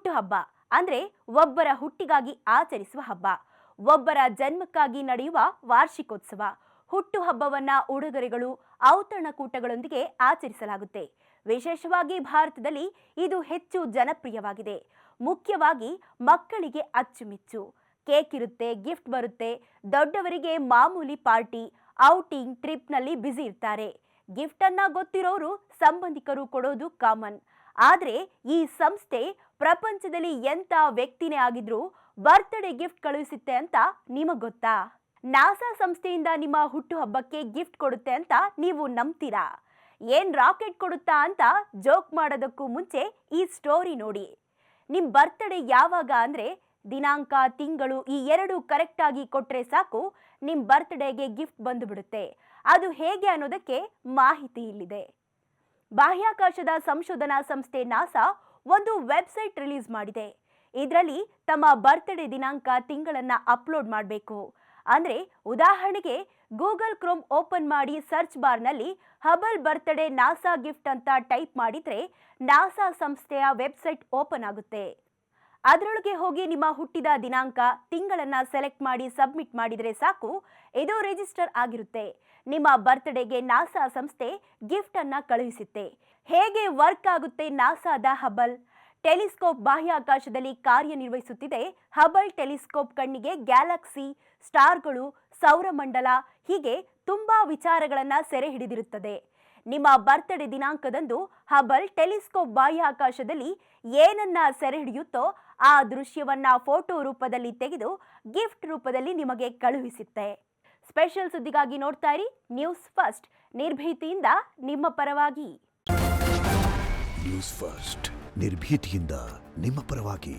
ಹುಟ್ಟುಹಬ್ಬ ಅಂದ್ರೆ ಒಬ್ಬರ ಹುಟ್ಟಿಗಾಗಿ ಆಚರಿಸುವ ಹಬ್ಬ, ಒಬ್ಬರ ಜನ್ಮಕ್ಕಾಗಿ ನಡೆಯುವ ವಾರ್ಷಿಕೋತ್ಸವ. ಹುಟ್ಟುಹಬ್ಬವನ್ನ ಉಡುಗೊರೆಗಳು, ಔತಣಕೂಟಗಳೊಂದಿಗೆ ಆಚರಿಸಲಾಗುತ್ತೆ. ವಿಶೇಷವಾಗಿ ಭಾರತದಲ್ಲಿ ಇದು ಹೆಚ್ಚು ಜನಪ್ರಿಯವಾಗಿದೆ. ಮುಖ್ಯವಾಗಿ ಮಕ್ಕಳಿಗೆ ಅಚ್ಚುಮೆಚ್ಚು. ಕೇಕ್ ಇರುತ್ತೆ, ಗಿಫ್ಟ್ ಬರುತ್ತೆ. ದೊಡ್ಡವರಿಗೆ ಮಾಮೂಲಿ ಪಾರ್ಟಿ, ಔಟಿಂಗ್, ಟ್ರಿಪ್ನಲ್ಲಿ ಬ್ಯುಸಿ ಇರ್ತಾರೆ. ಗಿಫ್ಟ್ ಅನ್ನ ಗೊತ್ತಿರೋರು ಸಂಬಂಧಿಕರು ಕೊಡೋದು ಕಾಮನ್. ಆದ್ರೆ ಈ ಸಂಸ್ಥೆ ಪ್ರಪಂಚದಲ್ಲಿ ಎಂತ ವ್ಯಕ್ತಿನೇ ಆಗಿದ್ರೂ ಬರ್ತ್ಡೇ ಗಿಫ್ಟ್ ಕಳುಹಿಸುತ್ತೆ ಅಂತ ನಿಮಗ್ ಗೊತ್ತಾ? ನಾಸಾ ಸಂಸ್ಥೆಯಿಂದ ನಿಮ್ಮ ಹುಟ್ಟುಹಬ್ಬಕ್ಕೆ ಗಿಫ್ಟ್ ಕೊಡುತ್ತೆ ಅಂತ ನೀವು ನಂಬ್ತೀರಾ? ಏನ್ ರಾಕೆಟ್ ಕೊಡುತ್ತಾ ಅಂತ ಜೋಕ್ ಮಾಡೋದಕ್ಕೂ ಮುಂಚೆ ಈ ಸ್ಟೋರಿ ನೋಡಿ. ನಿಮ್ ಬರ್ತ್ಡೇ ಯಾವಾಗ ಅಂದ್ರೆ ದಿನಾಂಕ, ತಿಂಗಳು ಈ ಎರಡು ಕರೆಕ್ಟ್ ಆಗಿ ಕೊಟ್ರೆ ಸಾಕು, ನಿಮ್ ಬರ್ತ್ಡೇಗೆ ಗಿಫ್ಟ್ ಬಂದು ಬಿಡುತ್ತೆ. ಅದು ಹೇಗೆ ಅನ್ನೋದಕ್ಕೆ ಮಾಹಿತಿ ಇಲ್ಲಿದೆ. ಬಾಹ್ಯಾಕಾಶದ ಸಂಶೋಧನಾ ಸಂಸ್ಥೆ ನಾಸಾ ಒಂದು ವೆಬ್ಸೈಟ್ ರಿಲೀಸ್ ಮಾಡಿದೆ. ಇದರಲ್ಲಿ ತಮ್ಮ ಬರ್ತ್ಡೇ ದಿನಾಂಕ, ತಿಂಗಳನ್ನ ಅಪ್ಲೋಡ್ ಮಾಡಬೇಕು. ಅಂದ್ರೆ ಉದಾಹರಣೆಗೆ ಗೂಗಲ್ ಕ್ರೋಮ್ ಓಪನ್ ಮಾಡಿ ಸರ್ಚ್ ಬಾರ್ನಲ್ಲಿ ಹಬಲ್ ಬರ್ತ್ಡೇ ನಾಸಾ ಗಿಫ್ಟ್ ಅಂತ ಟೈಪ್ ಮಾಡಿದ್ರೆ ನಾಸಾ ಸಂಸ್ಥೆಯ ವೆಬ್ಸೈಟ್ ಓಪನ್ ಆಗುತ್ತೆ. ಅದರೊಳಗೆ ಹೋಗಿ ನಿಮ್ಮ ಹುಟ್ಟಿದ ದಿನಾಂಕ, ತಿಂಗಳನ್ನ ಸೆಲೆಕ್ಟ್ ಮಾಡಿ ಸಬ್ಮಿಟ್ ಮಾಡಿದ್ರೆ ಸಾಕು, ಇದು ರಿಜಿಸ್ಟರ್ ಆಗಿರುತ್ತೆ. ನಿಮ್ಮ ಬರ್ತ್ಡೇಗೆ ನಾಸಾ ಸಂಸ್ಥೆ ಗಿಫ್ಟ್ ಅನ್ನ ಕಳುಹಿಸುತ್ತೆ. ಹೇಗೆ ವರ್ಕ್ ಆಗುತ್ತೆ ನಾಸಾದ ಹಬಲ್ ಟೆಲಿಸ್ಕೋಪ್? ಬಾಹ್ಯಾಕಾಶದಲ್ಲಿ ಕಾರ್ಯನಿರ್ವಹಿಸುತ್ತಿದೆ. ಹಬಲ್ ಟೆಲಿಸ್ಕೋಪ್ ಕಣ್ಣಿಗೆ ಗ್ಯಾಲಕ್ಸಿ, ಸ್ಟಾರ್ಗಳು, ಸೌರಮಂಡಲ ಹೀಗೆ ತುಂಬಾ ವಿಚಾರಗಳನ್ನ ಸೆರೆ ಹಿಡಿದಿರುತ್ತದೆ. ನಿಮ್ಮ ಬರ್ತ್ಡೇ ದಿನಾಂಕದಂದು ಹಬಲ್ ಟೆಲಿಸ್ಕೋಪ್ ಬಾಹ್ಯಾಕಾಶದಲ್ಲಿ ಏನನ್ನ ಸೆರೆ ಹಿಡಿಯುತ್ತೋ ಆ ದೃಶ್ಯವನ್ನ ಫೋಟೋ ರೂಪದಲ್ಲಿ ತೆಗೆದು ಗಿಫ್ಟ್ ರೂಪದಲ್ಲಿ ನಿಮಗೆ ಕಳುಹಿಸುತ್ತೆ. ಸ್ಪೆಷಲ್ ಸುದ್ದಿಗಾಗಿ ನೋಡ್ತಾ ಇರಿ ನ್ಯೂಸ್ ಫಸ್ಟ್, ನಿರ್ಭೀತಿಯಿಂದ ನಿಮ್ಮ ಪರವಾಗಿ. ನ್ಯೂಸ್ ಫಸ್ಟ್, ನಿರ್ಭೀತಿಯಿಂದ ನಿಮ್ಮ ಪರವಾಗಿ.